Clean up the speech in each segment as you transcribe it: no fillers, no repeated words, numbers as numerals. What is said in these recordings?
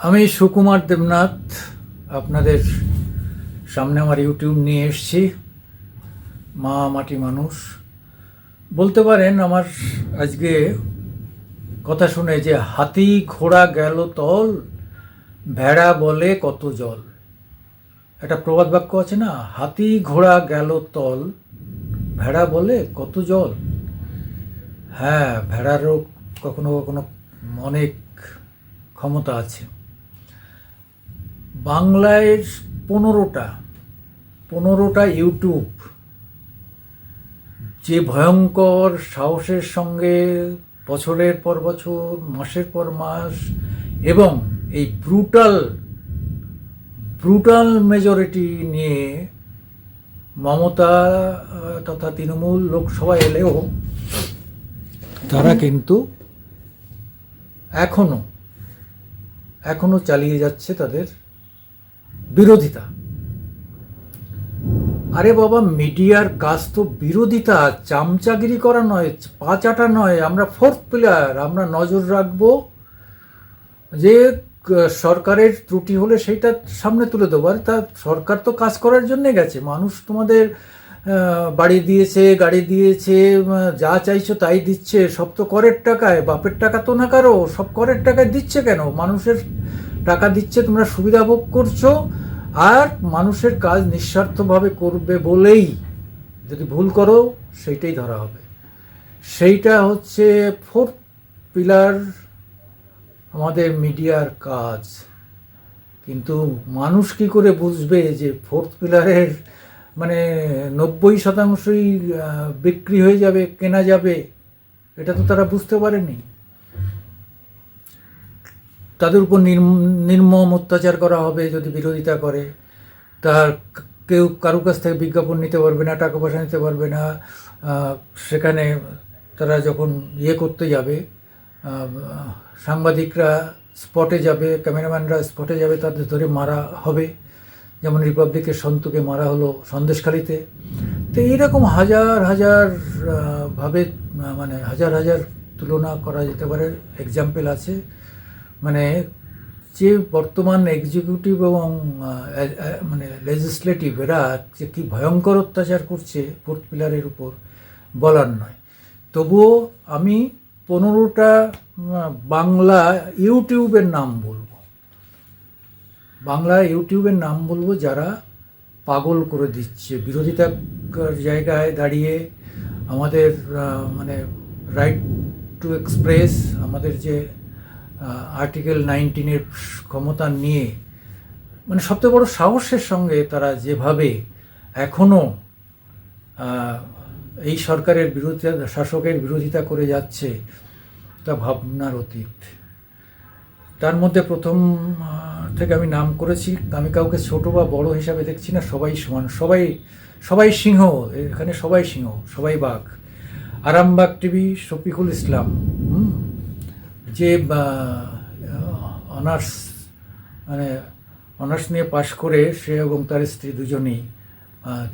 আমি সুকুমার দেবনাথ আপনাদের সামনে আমার ইউটিউব নিয়ে এসেছি। মা মাটি মানুষ বলতে পারেন। আমার আজকে কথা শুনে যে হাতি ঘোড়া গেল তল, ভেড়া বলে কত জল, একটা প্রবাদ বাক্য আছে না, হাতি ঘোড়া গেল তল, ভেড়া বলে কত জল। হ্যাঁ, ভেড়ারও কখনো কখনো অনেক ক্ষমতা আছে। বাংলায় 15টা ইউটিউব যে ভয়ঙ্কর সাহসের সঙ্গে বছরের পর বছর, মাসের পর মাস এবং এই ব্রুটাল মেজরিটি নিয়ে মমতা তথা তৃণমূল লোকসভা এলেও তারা কিন্তু এখনো চালিয়ে যাচ্ছে তাদের বিরোধিতা। আরে বাবা, মিডিয়ার কাজ তো বিরোধিতা, চামচাগিরি করা নয়, পা চাটা নয়। আমরা ফোর্থ পিলার, আমরা নজর রাখবো যে সরকারের ত্রুটি হলে সেইটা সামনে তুলে দেবো। আর তা সরকার তো কাজ করার জন্যে গেছে। মানুষ তোমাদের বাড়ি দিয়েছে, গাড়ি দিয়েছে, যা চাইছো তাই দিচ্ছে, সব তো করের টাকায়। বাপের টাকা তো না কারো, সব করের টাকায় দিচ্ছে কেন? মানুষের টাকা দিচ্ছে, তোমরা সুবিধা ভোগ করছো। আর মানুষের কাজ নিঃস্বার্থভাবে করবে বলেই যদি ভুল করো সেইটাই ধরা হবে। সেইটা হচ্ছে ফোর্থ পিলার, আমাদের মিডিয়ার কাজ। কিন্তু মানুষ কি করে বুঝবে যে ফোর্থ পিলারের মানে 90%ই বিক্রি হয়ে যাবে, কেনা যাবে? এটা তো তারা বুঝতে পারেনি। তাদের উপর নির্মম অত্যাচার করা হবে যদি বিরোধিতা করে। তার কেউ কারো কাছ থেকে বিজ্ঞাপন নিতে পারবে না, টাকা পয়সা নিতে পারবে না। সেখানে তারা যখন করতে যাবে, সাংবাদিকরা স্পটে যাবে, ক্যামেরাম্যানরা স্পটে যাবে, তাদের ধরে মারা হবে। যেমন রিপাবলিকের সন্তুকে মারা হলো সন্দেশখালিতে। তো এইরকম হাজার ভাবে, মানে হাজার তুলনা করা যেতে পারে, এক্সাম্পল আছে। মানে যে বর্তমান এক্সিকিউটিভ এবং মানে লেজিসলেটিভ, এরা যে কী ভয়ঙ্কর অত্যাচার করছে ফোর্থ পিলারের উপর, বলার নয়। তবুও আমি 15টা বাংলা ইউটিউবের নাম বলবো, যারা পাগল করে দিচ্ছে বিরোধিতার জায়গায় দাঁড়িয়ে। আমাদের মানে রাইট টু এক্সপ্রেস, আমাদের যে আর্টিকেল 19-এর ক্ষমতা নিয়ে, মানে সবচেয়ে বড় সাহসের সঙ্গে তারা যেভাবে এখনও এই সরকারের বিরোধিতা, শাসকের বিরোধিতা করে যাচ্ছে, তা ভাবনার অতীত। তার মধ্যে প্রথম থেকে আমি নাম করেছি, আমি কাউকে ছোট বা বড় হিসাবে দেখছি না, সবাই সমান, সবাই সিংহ এখানে, সবাই সিংহ, সবাই বাঘ। আরামবাগ টিভি শফিকুল ইসলাম, যে অনার্স নিয়ে পাশ করে সে এবং তার স্ত্রী দুজনেই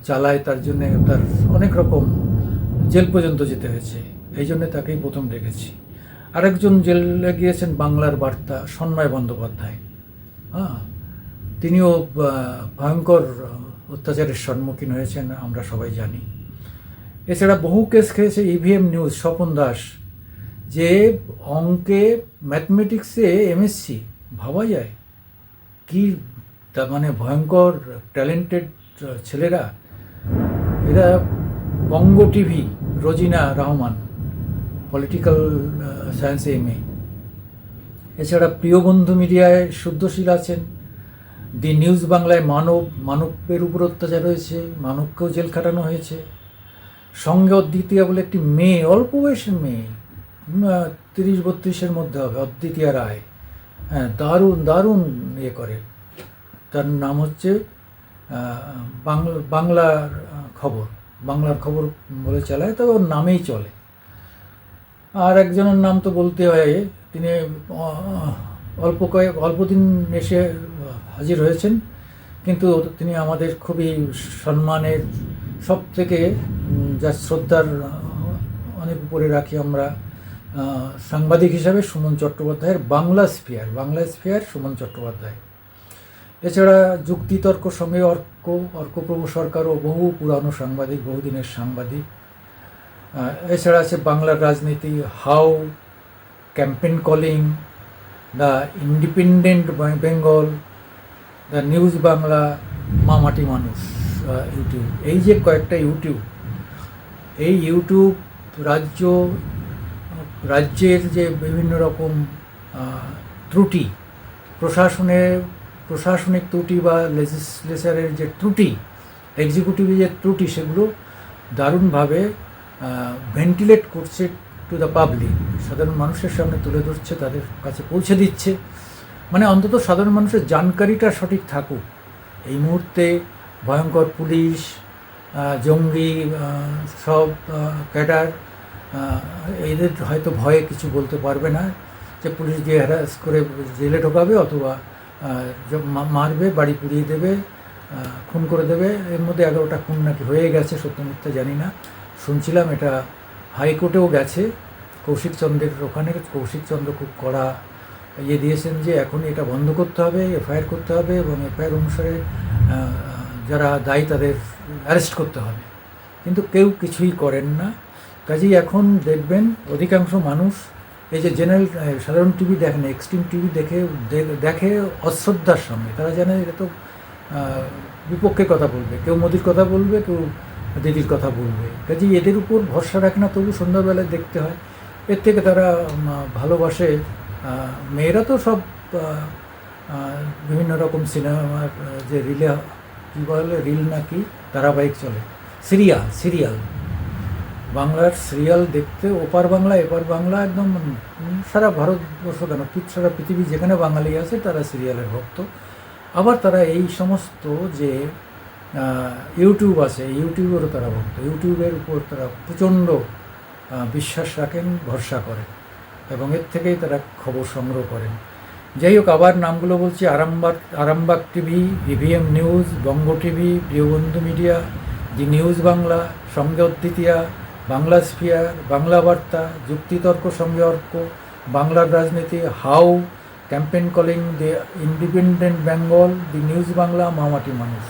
চালায়, তার জন্য তার অনেক রকম জেল পর্যন্ত যেতে হয়েছে, এই জন্য তাকেই প্রথম রেখেছি। আরেকজন জেলে গিয়েছেন বাংলার বার্তা, সন্ময় বন্দ্যোপাধ্যায়। তিনিও ভয়ঙ্কর অত্যাচারের সম্মুখীন হয়েছেন, আমরা সবাই জানি। এছাড়া বহু কেস খেয়েছে ইভিএম নিউজ, স্বপন দাস, যে অঙ্কে ম্যাথমেটিক্সে এমএসসি, ভাবা যায় কি মানে ভয়ঙ্কর ট্যালেন্টেড ছেলেরা এরা। বঙ্গ টিভি, রোজিনা রহমান, পলিটিক্যাল সায়েন্সে এমএ। এছাড়া প্রিয় বন্ধু মিডিয়ায় শুদ্ধশীল আছেন। দি নিউজ বাংলায় মানবের উপর অত্যাচার হয়েছে, মানবকেও জেল খাটানো হয়েছে। সঙ্গে অদ্বিতীয়া বলে একটি মেয়ে, অল্প বয়সের মেয়ে, 30-32-এর মধ্যে হবে, অদ্বিতীয়া রায়। হ্যাঁ, দারুণ করে। তার নাম হচ্ছে বাংলার খবর বলে চালায়, তবে ওর নামেই চলে। আর একজনের নাম তো বলতে হয়, তিনি অল্পদিন এসে হাজির হয়েছেন, কিন্তু তিনি আমাদের খুবই সম্মানের, সব থেকে যার শ্রদ্ধার অনেক উপরে রাখি আমরা, সাংবাদিক হিসাবে সুমন চট্টোপাধ্যায়ের বাংলা স্ফিয়ার সুমন চট্টোপাধ্যায়। এছাড়া যুক্তিতর্ক সঙ্গে অর্কপ্রভু সরকারও বহু পুরানো সাংবাদিক, বহুদিনের সাংবাদিক। এছাড়া আছে বাংলার রাজনীতি, how, campaign calling, the independent Bengal, the news Bangla, মামাটি মানুষ ইউটিউব। এই যে কয়েকটা ইউটিউব, এই ইউটিউব রাজ্যের যে বিভিন্ন রকম ত্রুটি, প্রশাসনিক ত্রুটি বা লেজিসলেচারের যে ত্রুটি, এক্সিকিউটিভের যে ত্রুটি, সেগুলো দারুণভাবে ভেন্টিলেট করছে টু দ্য পাবলিক, সাধারণ মানুষের সামনে তুলে ধরছে, তাদের কাছে পৌঁছে দিচ্ছে। মানে অন্তত সাধারণ মানুষের জানকারিটা সঠিক থাকুক। এই মুহূর্তে ভয়ঙ্কর পুলিশ, জঙ্গি, সব ক্যাডার, এদের হয়তো ভয়ে কিছু বলতে পারবে না, যে পুলিশ দিয়ে হ্যারাস করে জেলে ঢোকাবে অথবা মারবে, বাড়ি পুড়িয়ে দেবে, খুন করে দেবে। এর মধ্যে 11টা খুন নাকি হয়ে গেছে, সত্য মিথ্যা জানি না, শুনছিলাম এটা হাইকোর্টেও গেছে। কৌশিক চন্দ্রের ওখানে কৌশিক চন্দ্র খুব কড়া দিয়েছেন যে এখনই এটা বন্ধ করতে হবে, এফআইআর করতে হবে, এবং এফআইআর অনুসারে যারা দায়ী তাদের অ্যারেস্ট করতে হবে। কিন্তু কেউ কিছুই করেন না। কাজেই এখন দেখবেন অধিকাংশ মানুষ এই যে সাধারণ টিভি দেখেন, এক্সট্রিম টিভি দেখে অশ্রদ্ধার সঙ্গে। তারা জানে এটা তো বিপক্ষে কথা বলবে, কেউ মোদির কথা বলবে, কেউ দিদির কথা বলবে। কাজেই এদের উপর ভরসা রাখে না, তবু সন্ধ্যাবেলায় দেখতে হয়। এর থেকে তারা ভালোবাসে। মেয়েরা তো সব বিভিন্ন রকম সিনেমার যে কী বলে, রিল নাকি ধারাবাহিক চলে, সিরিয়াল, বাংলার সিরিয়াল দেখতে ওপার বাংলা এপার বাংলা, একদম সারা ভারতবর্ষ কেন সারা পৃথিবী যেখানে বাঙালি আছে তারা সিরিয়ালের ভক্ত। আবার তারা এই সমস্ত যে ইউটিউব আছে, ইউটিউবেরও তারা ভক্ত। ইউটিউবের উপর তারা প্রচণ্ড বিশ্বাস রাখেন, ভরসা করেন, এবং এর থেকেই তারা খবর সংগ্রহ করেন। যাই হোক, আবার নামগুলো বলছি: আরামবাগ টিভি, ইভিএম নিউজ, বঙ্গ টিভি, প্রিয়বন্ধু মিডিয়া, দি নিউজ বাংলা, সঙ্গে অদ্বিতীয়া, বাংলা স্ফিয়ার, বাংলা বার্তা, যুক্তিতর্ক সঙ্গে অর্ক, বাংলার রাজনীতি, how, campaign calling, the independent Bengal, the news Bangla, মামাটি মানুষ।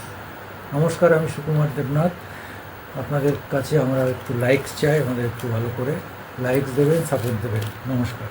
নমস্কার, আমি সুকুমার দেবনাথ। আপনাদের কাছে আমরা একটু লাইকস চাই, আমাদের একটু ভালো করে লাইকস দেবেন, সাপোর্ট দেবেন। নমস্কার।